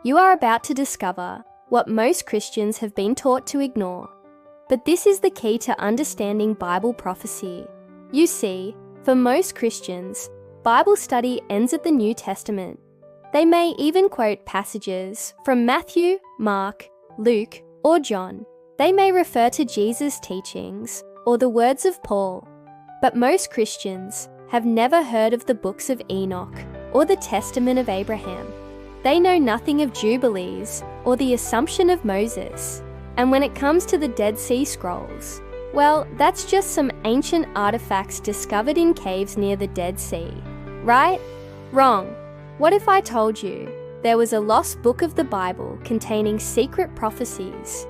You are about to discover what most Christians have been taught to ignore. But this is the key to understanding Bible prophecy. You see, for most Christians, Bible study ends at the New Testament. They may even quote passages from Matthew, Mark, Luke, or John. They may refer to Jesus' teachings or the words of Paul. But most Christians have never heard of the books of Enoch or the Testament of Abraham. They know nothing of Jubilees or the Assumption of Moses. And when it comes to the Dead Sea Scrolls, well, that's just some ancient artifacts discovered in caves near the Dead Sea. Right? Wrong. What if I told you there was a lost book of the Bible containing secret prophecies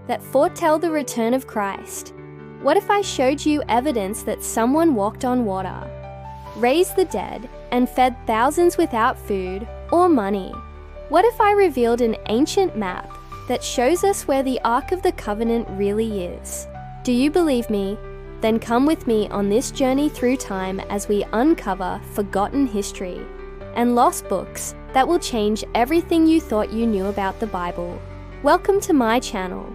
that foretell the return of Christ? What if I showed you evidence that someone walked on water, raised the dead, and fed thousands without food or money? What if I revealed an ancient map that shows us where the Ark of the Covenant really is? Do you believe me? Then come with me on this journey through time as we uncover forgotten history and lost books that will change everything you thought you knew about the Bible. Welcome to my channel.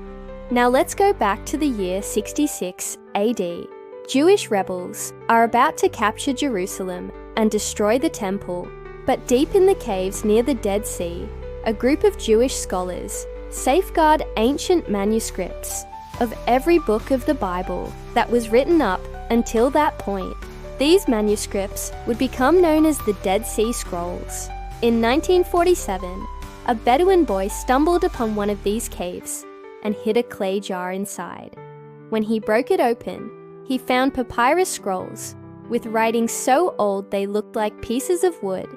Now let's go back to the year 66 AD. Jewish rebels are about to capture Jerusalem and destroy the temple, but deep in the caves near the Dead Sea, a group of Jewish scholars safeguard ancient manuscripts of every book of the Bible that was written up until that point. These manuscripts would become known as the Dead Sea Scrolls. In 1947, a Bedouin boy stumbled upon one of these caves and hid a clay jar inside. When he broke it open, he found papyrus scrolls with writings so old they looked like pieces of wood.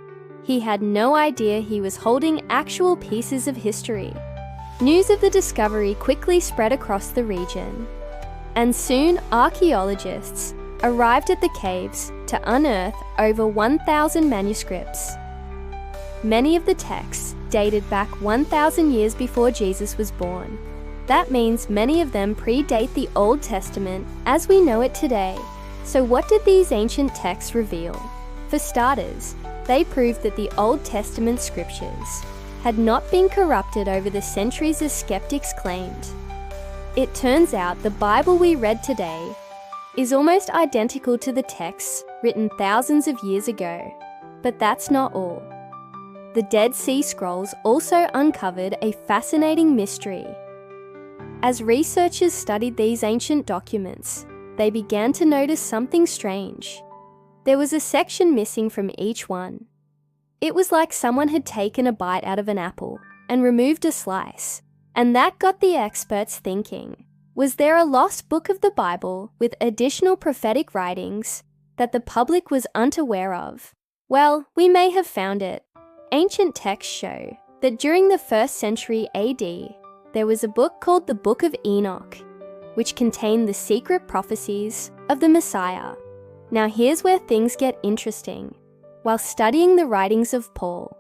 He had no idea he was holding actual pieces of history. News of the discovery quickly spread across the region, and soon archaeologists arrived at the caves to unearth over 1,000 manuscripts. Many of the texts dated back 1,000 years before Jesus was born. That means many of them predate the Old Testament as we know it today. So what did these ancient texts reveal? For starters, they proved that the Old Testament scriptures had not been corrupted over the centuries as skeptics claimed. It turns out the Bible we read today is almost identical to the texts written thousands of years ago. But that's not all. The Dead Sea Scrolls also uncovered a fascinating mystery. As researchers studied these ancient documents, they began to notice something strange. There was a section missing from each one. It was like someone had taken a bite out of an apple and removed a slice. And that got the experts thinking. Was there a lost book of the Bible with additional prophetic writings that the public was unaware of? Well, we may have found it. Ancient texts show that during the 1st century AD, there was a book called the Book of Enoch, which contained the secret prophecies of the Messiah. Now here's where things get interesting. While studying the writings of Paul,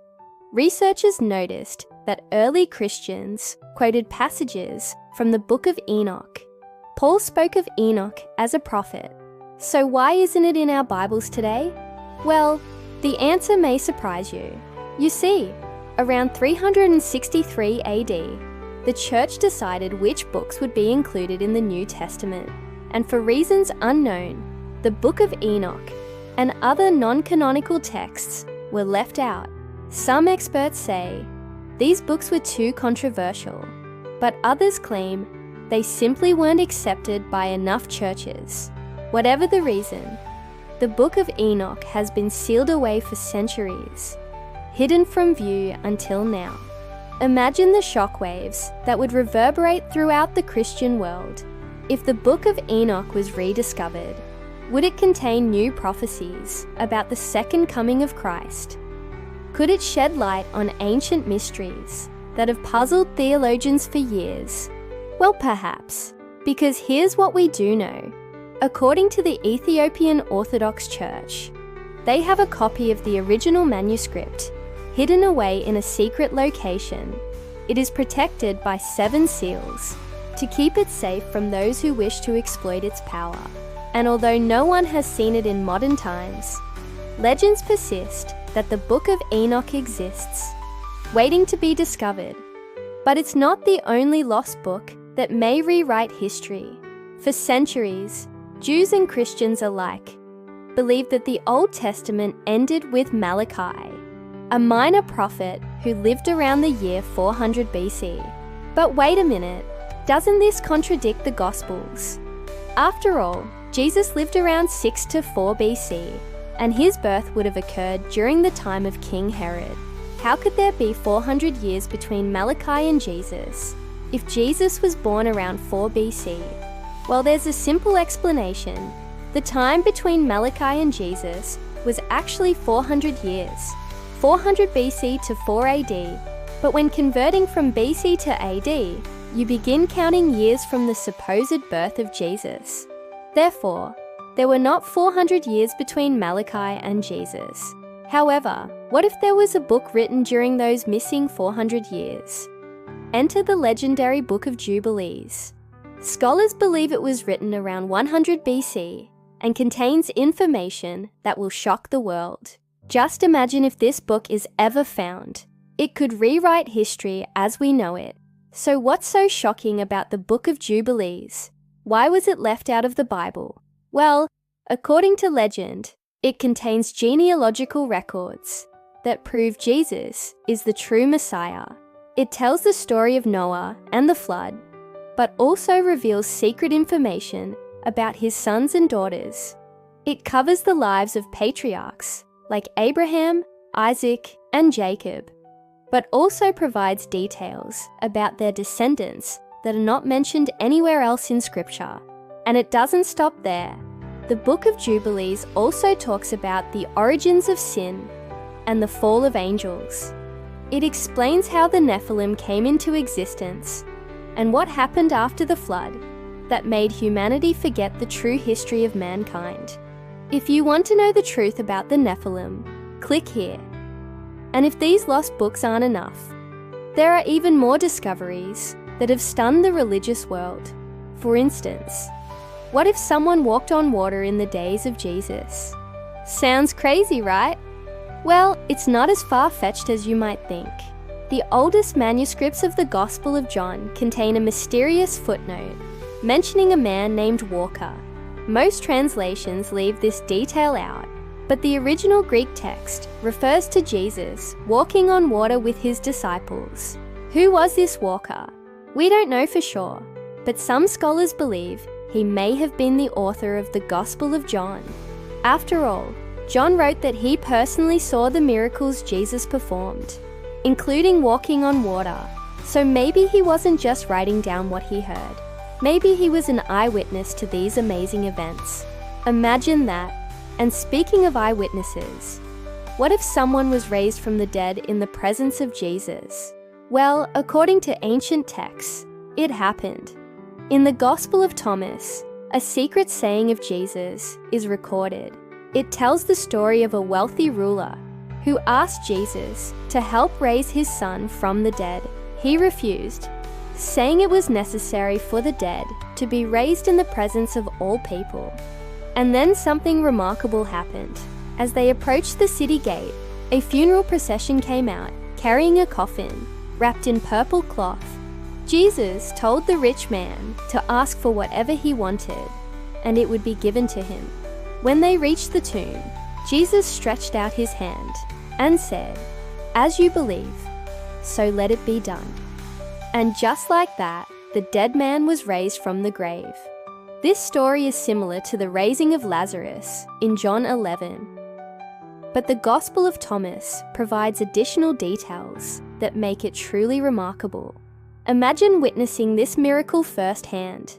researchers noticed that early Christians quoted passages from the Book of Enoch. Paul spoke of Enoch as a prophet. So why isn't it in our Bibles today? Well, the answer may surprise you. You see, around 363 AD, the church decided which books would be included in the New Testament, and for reasons unknown, the Book of Enoch and other non-canonical texts were left out. Some experts say these books were too controversial, but others claim they simply weren't accepted by enough churches. Whatever the reason, the Book of Enoch has been sealed away for centuries, hidden from view until now. Imagine the shockwaves that would reverberate throughout the Christian world if the Book of Enoch was rediscovered. Would it contain new prophecies about the second coming of Christ? Could it shed light on ancient mysteries that have puzzled theologians for years? Well, perhaps, because here's what we do know. According to the Ethiopian Orthodox Church, they have a copy of the original manuscript hidden away in a secret location. It is protected by 7 seals to keep it safe from those who wish to exploit its power. And although no one has seen it in modern times, legends persist that the Book of Enoch exists. waiting to be discovered. But it's not the only lost book that may rewrite history. For centuries, Jews and Christians alike believed that the Old Testament ended with Malachi, a minor prophet who lived around the year 400 BC. But wait a minute, doesn't this contradict the Gospels? After all, Jesus lived around 6 to 4 BC, and his birth would have occurred during the time of King Herod. How could there be 400 years between Malachi and Jesus if Jesus was born around 4 BC? Well, there's a simple explanation. The time between Malachi and Jesus was actually 400 years, 400 BC to 4 AD, but when converting from BC to AD, you begin counting years from the supposed birth of Jesus. Therefore, there were not 400 years between Malachi and Jesus. However, what if there was a book written during those missing 400 years? Enter the legendary Book of Jubilees. Scholars believe it was written around 100 BC and contains information that will shock the world. Just imagine if this book is ever found. It could rewrite history as we know it. So what's so shocking about the Book of Jubilees? Why was it left out of the Bible? Well, according to legend, it contains genealogical records that prove Jesus is the true Messiah. It tells the story of Noah and the flood, but also reveals secret information about his sons and daughters. It covers the lives of patriarchs like Abraham, Isaac, and Jacob, but also provides details about their descendants that are not mentioned anywhere else in Scripture. And it doesn't stop there. The Book of Jubilees also talks about the origins of sin and the fall of angels. It explains how the Nephilim came into existence and what happened after the flood that made humanity forget the true history of mankind. If you want to know the truth about the Nephilim, click here. And if these lost books aren't enough, there are even more discoveries that have stunned the religious world. For instance, what if someone walked on water in the days of Jesus? Sounds crazy, right? Well, it's not as far-fetched as you might think. The oldest manuscripts of the Gospel of John contain a mysterious footnote mentioning a man named Walker. Most translations leave this detail out, but the original Greek text refers to Jesus walking on water with his disciples. Who was this Walker? We don't know for sure, but some scholars believe he may have been the author of the Gospel of John. After all, John wrote that he personally saw the miracles Jesus performed, including walking on water, so maybe he wasn't just writing down what he heard. Maybe he was an eyewitness to these amazing events. Imagine that. And speaking of eyewitnesses, what if someone was raised from the dead in the presence of Jesus? Well, according to ancient texts, it happened. In the Gospel of Thomas, a secret saying of Jesus is recorded. It tells the story of a wealthy ruler who asked Jesus to help raise his son from the dead. He refused, saying it was necessary for the dead to be raised in the presence of all people. And then something remarkable happened. As they approached the city gate, a funeral procession came out, carrying a coffin, wrapped in purple cloth. Jesus told the rich man to ask for whatever he wanted, and it would be given to him. When they reached the tomb, Jesus stretched out his hand and said, "As you believe, so let it be done." And just like that, the dead man was raised from the grave. This story is similar to the raising of Lazarus in John 11. But the Gospel of Thomas provides additional details that make it truly remarkable. Imagine witnessing this miracle firsthand.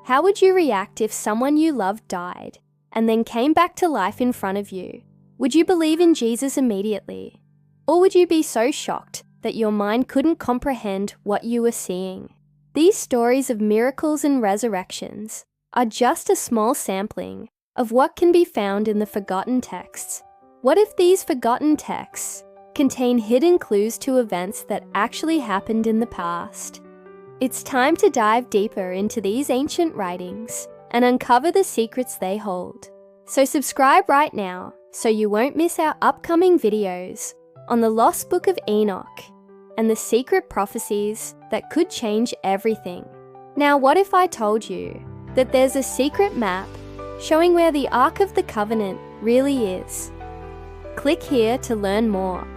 How would you react if someone you loved died and then came back to life in front of you? Would you believe in Jesus immediately? Or would you be so shocked that your mind couldn't comprehend what you were seeing? These stories of miracles and resurrections are just a small sampling of what can be found in the forgotten texts. What if these forgotten texts contain hidden clues to events that actually happened in the past? It's time to dive deeper into these ancient writings and uncover the secrets they hold. So subscribe right now so you won't miss our upcoming videos on the Lost Book of Enoch and the secret prophecies that could change everything. Now, what if I told you that there's a secret map showing where the Ark of the Covenant really is? Click here to learn more.